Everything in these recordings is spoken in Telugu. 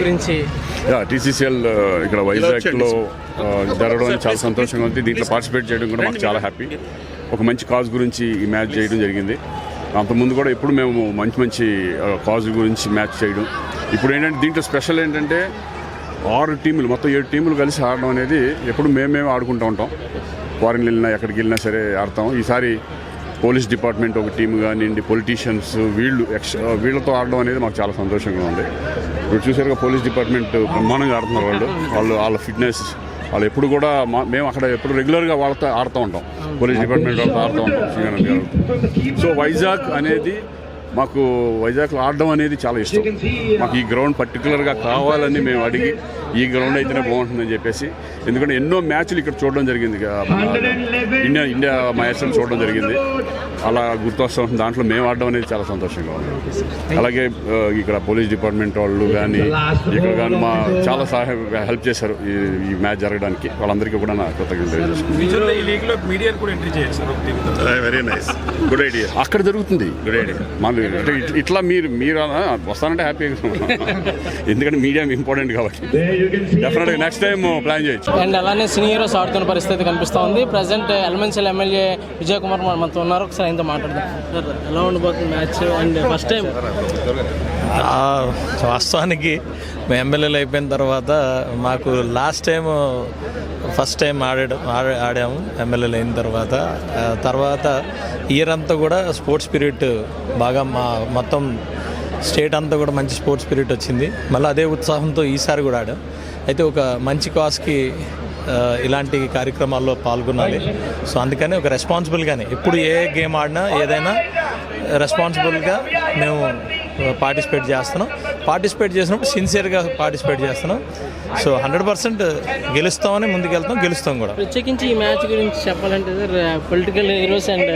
గురించి. టీసీసీఎల్ ఇక్కడ వైజాగ్లో జరగడం చాలా సంతోషంగా ఉంది. దీంట్లో పార్టిసిపేట్ చేయడం కూడా మాకు చాలా హ్యాపీ. ఒక మంచి కాజ్ గురించి ఈ మ్యాచ్ చేయడం జరిగింది. అంతకుముందు కూడా ఎప్పుడు మేము మంచి కాజ్ గురించి మ్యాచ్ చేయడం. ఇప్పుడు ఏంటంటే దీంట్లో స్పెషల్ ఏంటంటే 6 టీములు మొత్తం 7 టీములు కలిసి ఆడడం అనేది ఎప్పుడు మేమే ఆడుకుంటూ ఉంటాం. ఫారిన్ వెళ్ళినా ఎక్కడికి వెళ్ళినా సరే ఆడతాం. ఈసారి పోలీస్ డిపార్ట్మెంట్ ఒక టీము కానివ్వండి, పొలిటీషియన్స్ వీళ్ళతో ఆడడం అనేది మాకు చాలా సంతోషంగా ఉంది. ఇప్పుడు చూసారుగా పోలీస్ డిపార్ట్మెంట్ బ్రహ్మాండంగా ఆడుతున్నారు. వాళ్ళ ఫిట్నెస్ వాళ్ళు ఎప్పుడు కూడా మేము అక్కడ ఎప్పుడు రెగ్యులర్గా వాళ్ళతో ఆడుతూ ఉంటాం. పోలీస్ డిపార్ట్మెంట్ వాళ్ళతో ఆడుతూ ఉంటాం శ్రీకాంత్ గారు. సో వైజాగ్ అనేది మాకు వైజాగ్లో ఆడడం అనేది చాలా ఇష్టం. మాకు ఈ గ్రౌండ్ పర్టికులర్గా కావాలని మేము అడిగి ఈ గ్రౌండ్ అయితేనే బాగుంటుందని చెప్పేసి, ఎందుకంటే ఎన్నో మ్యాచ్లు ఇక్కడ చూడడం జరిగింది. ఇండియా మ్యాచ్లు చూడడం జరిగింది. అలా గుర్తొస్తాం. దాంట్లో మేము ఆడడం అనేది చాలా సంతోషంగా ఉంది. అలాగే ఇక్కడ పోలీస్ డిపార్ట్మెంట్ వాళ్ళు కానీ ఇక్కడ కానీ చాలా హెల్ప్ చేశారు ఈ మ్యాచ్ జరగడానికి. వాళ్ళందరికీ కూడా నా కృతజ్ఞతలు. Very nice, good idea. అక్కడ జరుగుతుంది. Good idea. ఇట్లా మీరు వస్తానంటే హ్యాపీగా, ఎందుకంటే మీడియా ఇంపార్టెంట్ కాబట్టి డెఫినెట్గా నెక్స్ట్ టైం ప్లాన్ చేయొచ్చు. అండ్ అలానే సినీ హీరోస్ ఆడుతున్న పరిస్థితి కనిపిస్తూ ఉంది. ప్రజెంట్ ఎల్మెన్సల్ ఎమ్మెల్యే విజయ్ కుమార్ మనతో ఉన్నారు. ఒకసారి ఆయనతో మాట్లాడదాం. ఎలా ఉండబోతుంది మ్యాచ్? అండ్ ఫస్ట్ టైం వాస్తవానికి మేము ఎమ్మెల్యేలు అయిపోయిన తర్వాత మాకు ఫస్ట్ టైం ఆడాము ఎమ్మెల్యేలు అయిన తర్వాత ఇయర్ అంతా కూడా స్పోర్ట్స్ స్పిరిట్ బాగా మొత్తం స్టేట్ అంతా కూడా మంచి స్పోర్ట్స్ స్పిరిట్ వచ్చింది. మళ్ళీ అదే ఉత్సాహంతో ఈసారి కూడా ఆడాం. అయితే ఒక మంచి కాజ్కి ఇలాంటి కార్యక్రమాల్లో పాల్గొనాలి. సో అందుకని ఒక రెస్పాన్సిబుల్గానే ఎప్పుడు ఏ గేమ్ ఆడినా ఏదైనా రెస్పాన్సిబుల్గా మేము పార్టిసిపేట్ చేసినప్పుడు సిన్సియర్గా పార్టిసిపేట్ చేస్తున్నాం. సో 100% గెలుస్తామని గెలుస్తాం కూడా. ప్రత్యేకించి ఈ మ్యాచ్ గురించి చెప్పాలంటే political heroes and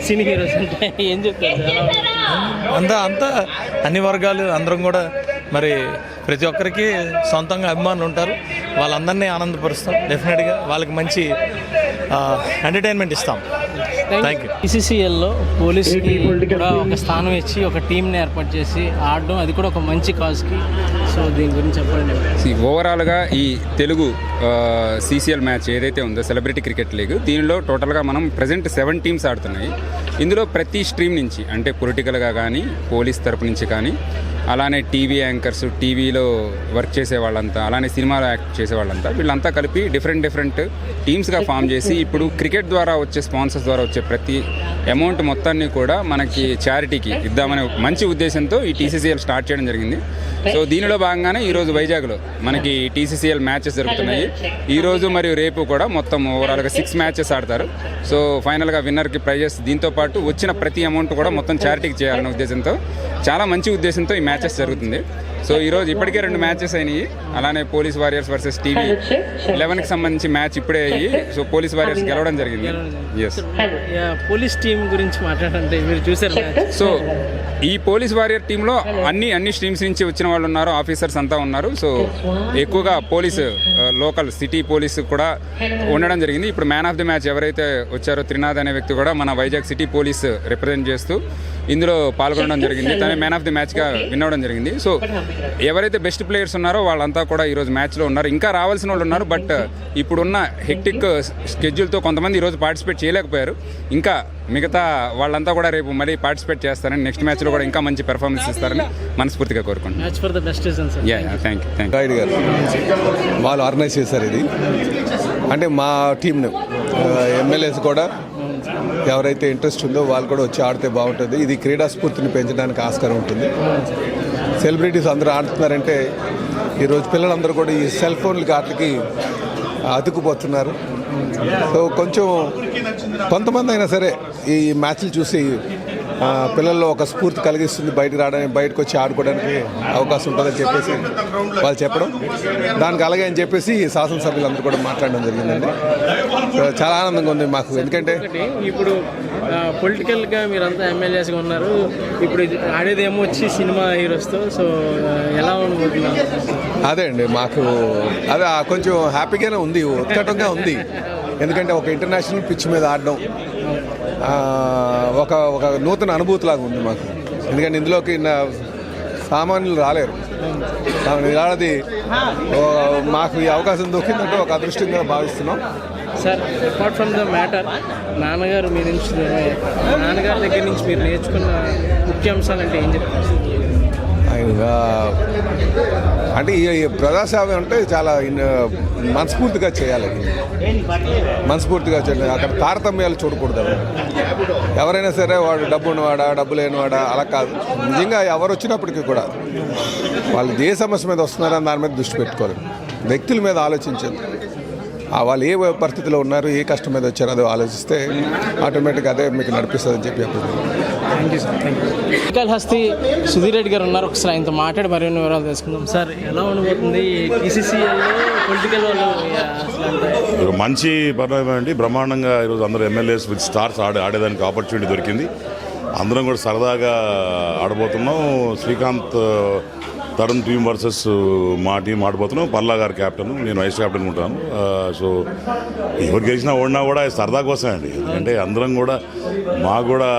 cine heroes అంటే ఏం చెప్తారు? అంతా అన్ని వర్గాలు అందరం కూడా మరి ప్రతి ఒక్కరికి సొంతంగా అభిమానులు ఉంటారు. వాళ్ళందరినీ ఆనందపరుస్తాం. డెఫినెట్గా వాళ్ళకి మంచి ఎంటర్టైన్మెంట్ ఇస్తాం. Thank you. టీసీసీఎల్లో పోలీస్కి కూడా ఒక స్థానం ఇచ్చి ఒక టీంని ఏర్పాటు చేసి ఆడడం, అది కూడా ఒక మంచి కాజ్కి. సో దీని గురించి చెప్పండి. ఓవరాల్గా ఈ తెలుగు సీసీఎల్ మ్యాచ్ ఏదైతే ఉందో సెలబ్రిటీ క్రికెట్ లీగ్, దీనిలో టోటల్గా మనం ప్రజెంట్ 7 టీమ్స్ ఆడుతున్నాయి. ఇందులో ప్రతి స్ట్రీమ్ నుంచి అంటే పొలిటికల్గా కానీ పోలీస్ తరపు నుంచి కానీ అలానే టీవీ యాంకర్స్, టీవీలో వర్క్ చేసే వాళ్ళంతా, అలానే సినిమాలో యాక్ట్ చేసే వాళ్ళంతా, వీళ్ళంతా కలిపి డిఫరెంట్ టీమ్స్గా ఫామ్ చేసి ఇప్పుడు క్రికెట్ ద్వారా వచ్చే స్పాన్సర్స్ ద్వారా వచ్చే ప్రతి అమౌంట్ మొత్తాన్ని కూడా మనకి చారిటీకి ఇద్దామనే మంచి ఉద్దేశంతో ఈ టీసీసీఎల్ స్టార్ట్ చేయడం జరిగింది. సో దీనిలో భాగంగానే ఈరోజు వైజాగ్లో మనకి టీసీసీఎల్ మ్యాచెస్ జరుగుతున్నాయి. ఈరోజు మరియు రేపు కూడా మొత్తం ఓవరాల్గా 6 మ్యాచెస్ ఆడతారు. సో ఫైనల్గా విన్నర్కి ప్రైజెస్, దీంతో పాటు వచ్చిన ప్రతి అమౌంట్ కూడా మొత్తం చారిటీకి చేయాలనే ఉద్దేశంతో, చాలా మంచి ఉద్దేశంతో ఈ మ్యాచెస్ జరుగుతుంది. సో ఈరోజు ఇప్పటికే 2 మ్యాచెస్ అయినాయి. అలానే పోలీస్ వారియర్స్ వర్సెస్ టీవీ 11కి సంబంధించి మ్యాచ్ ఇప్పుడే అయ్యి సో పోలీస్ వారియర్స్ గెలవడం జరిగింది. ఎస్, పోలీస్ టీం గురించి మాట్లాడంటే మీరు చూసారు. సో ఈ పోలీస్ వారియర్ టీంలో అన్ని స్ట్రీమ్స్ నుంచి వచ్చిన వాళ్ళు ఉన్నారు, ఆఫీసర్స్ అంతా ఉన్నారు. సో ఎక్కువగా పోలీసు లోకల్ సిటీ పోలీసు కూడా ఉండడం జరిగింది. ఇప్పుడు మ్యాన్ ఆఫ్ ది మ్యాచ్ ఎవరైతే వచ్చారో త్రినాథ్ అనే వ్యక్తి కూడా మన వైజాగ్ సిటీ పోలీస్ రిప్రజెంట్ చేస్తూ ఇందులో పాల్గొనడం జరిగింది. తనే మ్యాన్ ఆఫ్ ది మ్యాచ్గా విన్ అవ్వడం జరిగింది. సో ఎవరైతే బెస్ట్ ప్లేయర్స్ ఉన్నారో వాళ్ళంతా కూడా ఈరోజు మ్యాచ్లో ఉన్నారు. ఇంకా రావాల్సిన వాళ్ళు ఉన్నారు. బట్ ఇప్పుడున్న హెక్టిక్ స్కెడ్యూల్తో కొంతమంది ఈరోజు పార్టిసిపేట్ చేయలేకపోయారు. ఇంకా మిగతా వాళ్ళంతా కూడా రేపు మళ్ళీ పార్టిసిపేట్ చేస్తారని, నెక్స్ట్ మ్యాచ్లో కూడా ఇంకా మంచి పెర్ఫార్మెన్స్ ఇస్తారని మనస్ఫూర్తిగా కోరుకుంటున్నాను. Thank you. వాళ్ళు ఆర్గనైజ్ చేశారు ఇది. అంటే మా టీంను ఎమ్మెల్యేస్ కూడా ఎవరైతే ఇంట్రెస్ట్ ఉందో వాళ్ళు కూడా వచ్చి ఆడితే బాగుంటుంది. ఇది క్రీడా స్ఫూర్తిని పెంచడానికి ఆస్కారం ఉంటుంది. సెలబ్రిటీస్ అందరూ ఆడుతున్నారంటే ఈరోజు పిల్లలందరూ కూడా ఈ సెల్ ఫోన్లకి వాటికి అతుక్కుపోతున్నారు. సో కొంతమంది అయినా సరే ఈ మ్యాచ్లు చూసి పిల్లల్లో ఒక స్ఫూర్తి కలిగిస్తుంది. బయటకు వచ్చి ఆడుకోవడానికి అవకాశం ఉంటుందని చెప్పేసి వాళ్ళు చెప్పడం, దానికి అలాగే అని చెప్పేసి శాసనసభ్యులందరూ కూడా మాట్లాడడం జరిగిందండి. చాలా ఆనందంగా ఉంది మాకు. ఎందుకంటే ఇప్పుడు పొలిటికల్గా మీరంతా ఎమ్మెల్యేస్గా ఉన్నారు. ఇప్పుడు ఆడేదేమో వచ్చి సినిమా హీరోస్తో. సో ఎలా ఉండబోతున్నారు? అదే అండి, మాకు అదే కొంచెం హ్యాపీగానే ఉంది, ఉత్కటంగా ఉంది. ఎందుకంటే ఒక ఇంటర్నేషనల్ పిచ్ మీద ఆడడం ఒక నూతన అనుభూతిలాగా ఉంది మాకు. ఎందుకంటే ఇందులోకి సామాన్యులు రాలేరు. అది మాకు ఈ అవకాశం దొరికిందంటే ఒక అదృష్టంగా భావిస్తున్నాం. Sir apart from the matter, నాన్నగారి దగ్గర నుంచి మీరు నేర్చుకున్న ముఖ్య అంశాలు అంటే ఏం చెప్తారు? అంటే ఈ ప్రజాసేవ అంటే చాలా మనస్ఫూర్తిగా చేయాలి. మనస్ఫూర్తిగా చేయాలి. అక్కడ తారతమ్యాలు చూడకూడదు. ఎవరైనా సరే వాడు డబ్బు ఉన్నవాడా డబ్బు లేనివాడా అలా కాదు. నిజంగా ఎవరు వచ్చినప్పటికీ కూడా వాళ్ళు ఏ సమస్య మీద వస్తున్నారని దాని మీద దృష్టి పెట్టుకోవాలి. వ్యక్తుల మీద ఆలోచించాలి. వాళ్ళు ఏ పరిస్థితిలో ఉన్నారు, ఏ కష్టం మీద వచ్చారో అది ఆలోచిస్తే ఆటోమేటిక్గా అదే మీకు నడిపిస్తుందని చెప్పి అప్పుడు. Thank you sir. Thank you. Srikalahasti Sudheer Reddy గారు ఉన్నారు. ఒకసారి ఆయనతో మాట్లాడి మరిన్ని వివరాలు తెలుసుకుందాం. సార్ ఎలా ఉండబోతుంది PCCLలో పొలిటికల్ వాళ్ళు ఒక మంచి పరిణామం అండి. బ్రహ్మాండంగా ఈరోజు అందరూ ఎమ్మెల్యేస్ విత్ స్టార్స్ ఆడేదానికి ఆపర్చునిటీ దొరికింది. అందరం కూడా సరదాగా ఆడబోతున్నాం. శ్రీకాంత్ తరుణ్ టీం వర్సెస్ మా టీం ఆడబోతున్నాం. పల్లా గారు క్యాప్టెన్, నేను వైస్ క్యాప్టెన్ ఉంటాను. సో ఎవరు గెలిచినా ఓడినా కూడా సరదా కోసమే అండి. ఎందుకంటే అందరం కూడా మాకు కూడా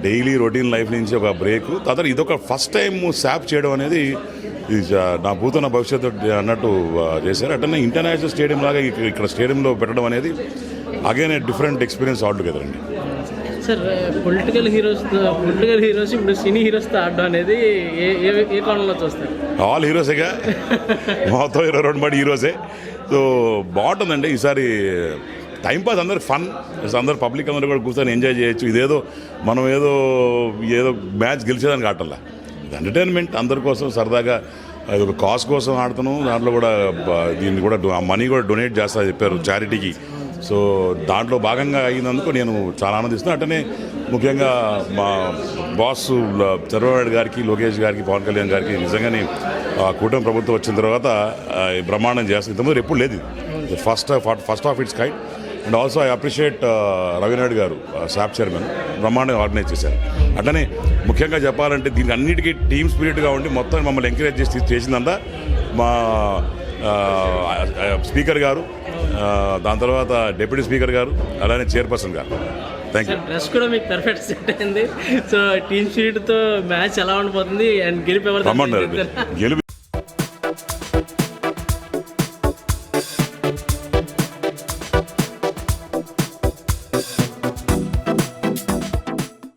డైలీ రొటీన్ లైఫ్ నుంచి ఒక బ్రేక్. తర్వాత ఇదొక ఫస్ట్ టైం శాప్ చేయడం అనేది నా భూతన భవిష్యత్తు అన్నట్టు చేశారు. అట్లనే ఇంటర్నేషనల్ స్టేడియం లాగా ఇక్కడ స్టేడియంలో పెట్టడం అనేది again different experience all together అండి. సార్ పొలిటికల్ హీరోస్ ఇప్పుడు సినీ హీరోస్తో ఆడడం అనేది ఏ కోణంలో చూస్తారు? ఆల్ హీరోసేగా, మొత్తం 22 మంది హీరోసే. సో బాగుంటుందండి ఈసారి. టైంపాస్ అందరు ఫన్, అందరు పబ్లిక్ అందరూ కూడా కూర్చొని ఎంజాయ్ చేయొచ్చు. ఇదేదో మనం ఏదో మ్యాచ్ గెలిచేదానికి ఆటల్లా, ఇది ఎంటర్టైన్మెంట్ అందరి కోసం సరదాగా. అది ఒక కాజ్ కోసం ఆడుతున్నాం. దాంట్లో కూడా దీన్ని కూడా మనీ కూడా డొనేట్ చేస్తా చెప్పారు చారిటీకి. సో దాంట్లో భాగంగా అయినందుకు నేను చాలా ఆనందిస్తున్నాను. అట్టనే ముఖ్యంగా మా బాస్ చంద్రబాబు గారికి, లోకేష్ గారికి, పవన్ కళ్యాణ్ గారికి నిజంగానే కూటమి ప్రభుత్వం వచ్చిన తర్వాత బ్రహ్మాండం చేస్తుంది. ఇంతకుముందు ఎప్పుడు లేదు. First of it's kind. And also I appreciate Ravi Naidu గారు, శాప్ చైర్మన్, బ్రహ్మాండంగా ఆర్గనైజ్ చేశారు. అట్లనే ముఖ్యంగా చెప్పాలంటే దీనికి అన్నిటికీ టీమ్ స్పిరిట్గా ఉండి మొత్తం మమ్మల్ని ఎంకరేజ్ చేసిందంతా మా స్పీకర్ గారు, దాని తర్వాత డిప్యూటీ స్పీకర్ గారు, అలానే చైర్పర్సన్ గారు. Thank you. డ్రెస్ కూడా మీకు పర్ఫెక్ట్ సెట్ అయింది. సో టీమ్ స్పిరిట్తో మ్యాచ్ ఎలా ఉండిపోతుంది అండ్ గెలిపి గెలుపు